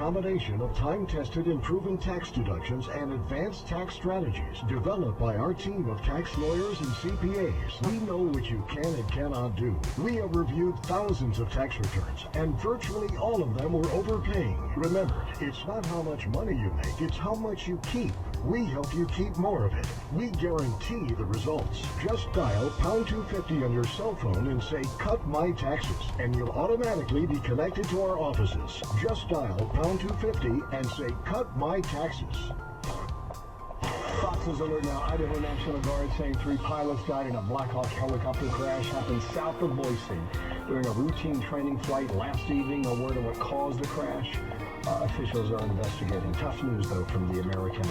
combination of time-tested and proven tax deductions and advanced tax strategies developed by our team of tax lawyers and CPAs. We know what you can and cannot do. We have reviewed thousands of tax returns, and virtually all of them were overpaying. Remember, it's not how much money you make, it's how much you keep. We help you keep more of it. We guarantee the results. Just dial pound 250 on your cell phone and say, "Cut my taxes," and you'll automatically be connected to our offices. Just dial pound 250 and say, "Cut my taxes." Fox's alert now. Idaho National Guard saying 3 pilots died in a Black Hawk helicopter crash happened south of Boise during a routine training flight last evening. No word on what caused the crash. Officials are investigating. Tough news, though, from the American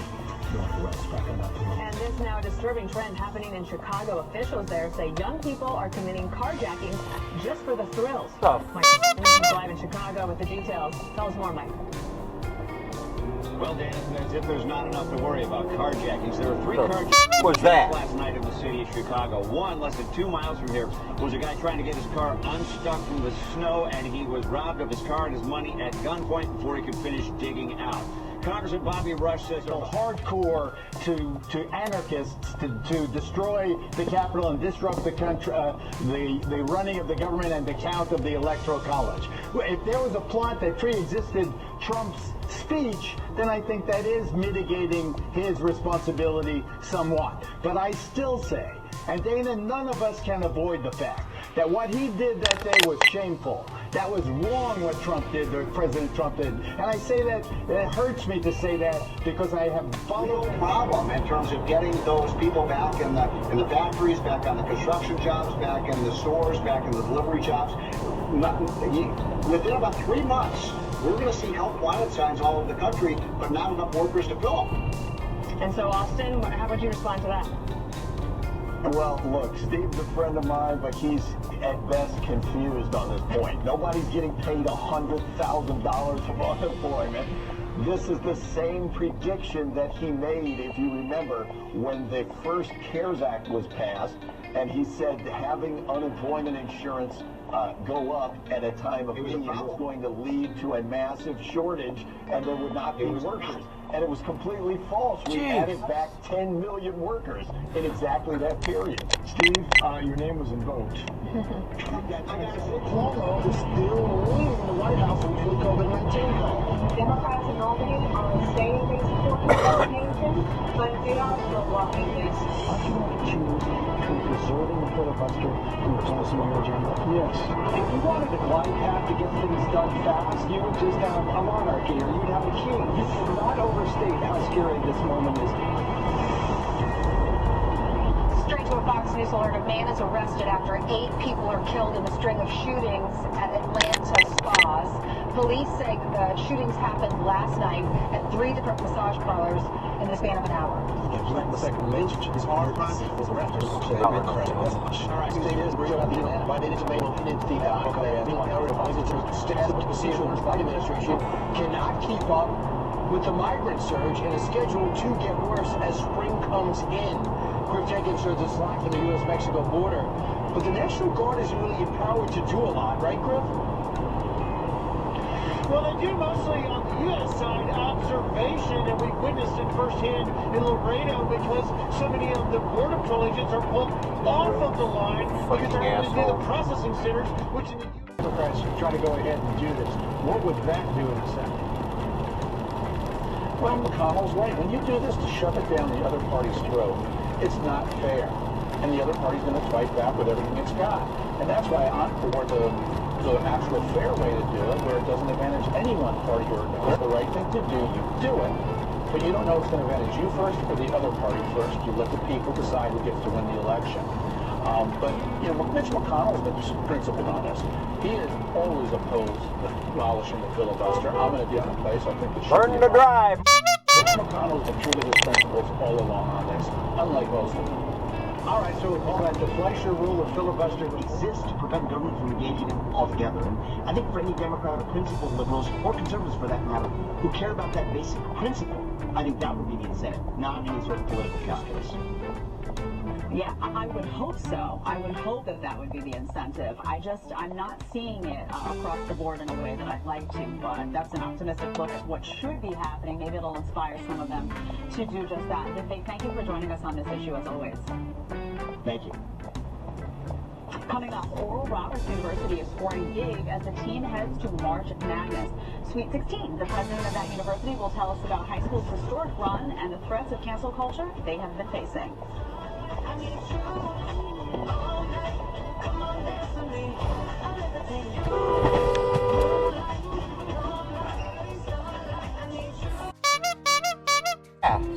Northwest. Back on that tomorrow. And this now disturbing trend happening in Chicago. Officials there say young people are committing carjacking just for the thrills. Mike is live in Chicago with the details. Tell us more, Mike. Well, Dan, it's as if there's not enough to worry about carjackings. There were 3 carjackings last night in the city of Chicago. One, less than 2 miles from here, was a guy trying to get his car unstuck from the snow, and he was robbed of his car and his money at gunpoint before he could finish digging out. Congressman Bobby Rush says hardcore to anarchists to destroy the Capitol and disrupt the country, the running of the government and the count of the Electoral College. If there was a plot that pre-existed Trump's speech, then I think that is mitigating his responsibility somewhat. But I still say, and Dana, none of us can avoid the fact that what he did that day was shameful. That was wrong what Trump did, or President Trump did. And I say that, it hurts me to say that because I have followed the problem in terms of getting those people back in the factories, back on the construction jobs, back in the stores, back in the delivery jobs. Within about 3 months, we're going to see health wanted signs all over the country, but not enough workers to fill them. And so, Austin, how would you respond to that? Well, look, Steve's a friend of mine, but he's at best confused on this point. Nobody's getting paid $100,000 of unemployment. This is the same prediction that he made, if you remember, when the first CARES Act was passed, and he said having unemployment insurance go up at a time of need was going to lead to a massive shortage, and there would not be workers. And it was completely false. We added back 10 million workers in exactly that period. Steve, your name was invoked. Cuomo is still leading the White House on the COVID-19 call. Democrats in Albany are saying they support the compilations, but they are still blocking this. Aren't you going to choose between preserving the filibuster and advancing your agenda? Yes. If you wanted a glide path to get things done fast, you would just have a monarchy, or you'd have a king. You cannot overstate how scary this moment is. Straight to a Fox News alert. A man is arrested after 8 people are killed in a string of shootings at Atlanta spas. Police say the shootings happened last night at 3 different massage parlors in the span of an hour. The second mention is hard. All right, administration cannot keep up with the migrant surge and is scheduled to get worse as spring comes in. Griff Jenkins serves this line from the U.S.-Mexico border. But the National Guard is really empowered to do a lot, right, Griff? Well, they do mostly on the U.S. side observation, and we witnessed it firsthand in Laredo because so many of the Border Patrol agents are pulled off of the line because they're going to do the processing centers, which in the U.S. Democrats try to go ahead and do this. What would that do in the Senate? Well, McConnell's right. When you do this to shove it down the other party's throat, it's not fair. And the other party's going to fight back with everything it's got. And that's why I'm for the actual fair way to do it, where it doesn't advantage any one party or another. The right thing to do, you do it. But you don't know if it's going to advantage you first or the other party first. You let the people decide who gets to win the election. But, you know, Mitch McConnell's been principled on this. He has always opposed abolishing the filibuster. I'm in a different place. I think it should be abolished. Mitch McConnell's been true to his principles all along on this, unlike most of them. All right, so all right, the Fleischer rule of filibuster exists to prevent government from engaging in altogether. And I think for any Democrat or principled liberals, or conservatives for that matter, who care about that basic principle, I think that would be the incentive, not any sort of political calculus. Yeah, I would hope so. I would hope that that would be the incentive. I'm not seeing it across the board in a way that I'd like to, but that's an optimistic look at what should be happening. Maybe it'll inspire some of them to do just that. Vivek, thank you for joining us on this issue as always. Thank you. Coming up, Oral Roberts University is scoring big as the team heads to March Madness. Sweet 16, the president of that university will tell us about high school's historic run and the threats of cancel culture they have been facing.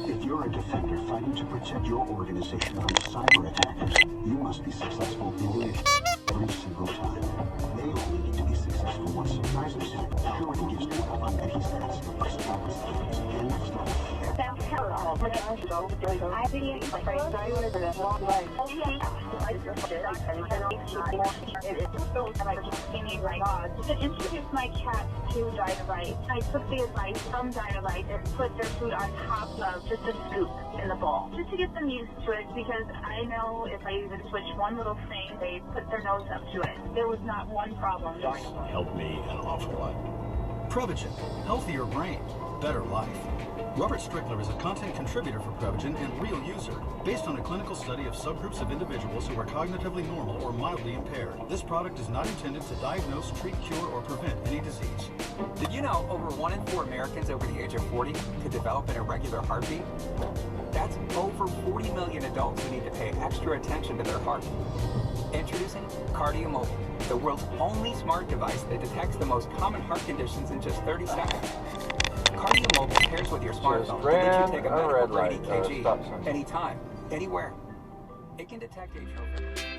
If you're a defender fighting to protect your organization from cyber attackers, you must be successful in doing it every single time. They only need to be successful once. Surprisingly, security gives them a fun and stats, establish defense, and next up. To introduce my cat to Dynamite, I took the advice from Dynamite and put their food on top of just a scoop in the bowl, just to get them used to it, because I know if I even switch one little thing, they put their nose up to it. There was not one problem. Dynamite helped me an awful lot. Prevagen, healthier brain, better life. Robert Strickler is a content contributor for Prevagen and real user, based on a clinical study of subgroups of individuals who are cognitively normal or mildly impaired. This product is not intended to diagnose, treat, cure, or prevent any disease. Did you know over 1 in 4 Americans over the age of 40 could develop an irregular heartbeat? That's over 40 million adults who need to pay extra attention to their heart. Introducing KardioMobile, the world's only smart device that detects the most common heart conditions in just 30 seconds. KardioMobile pairs with your smartphone to let you take a medical grade EKG anytime, anywhere. It can detect atrial fibrillation.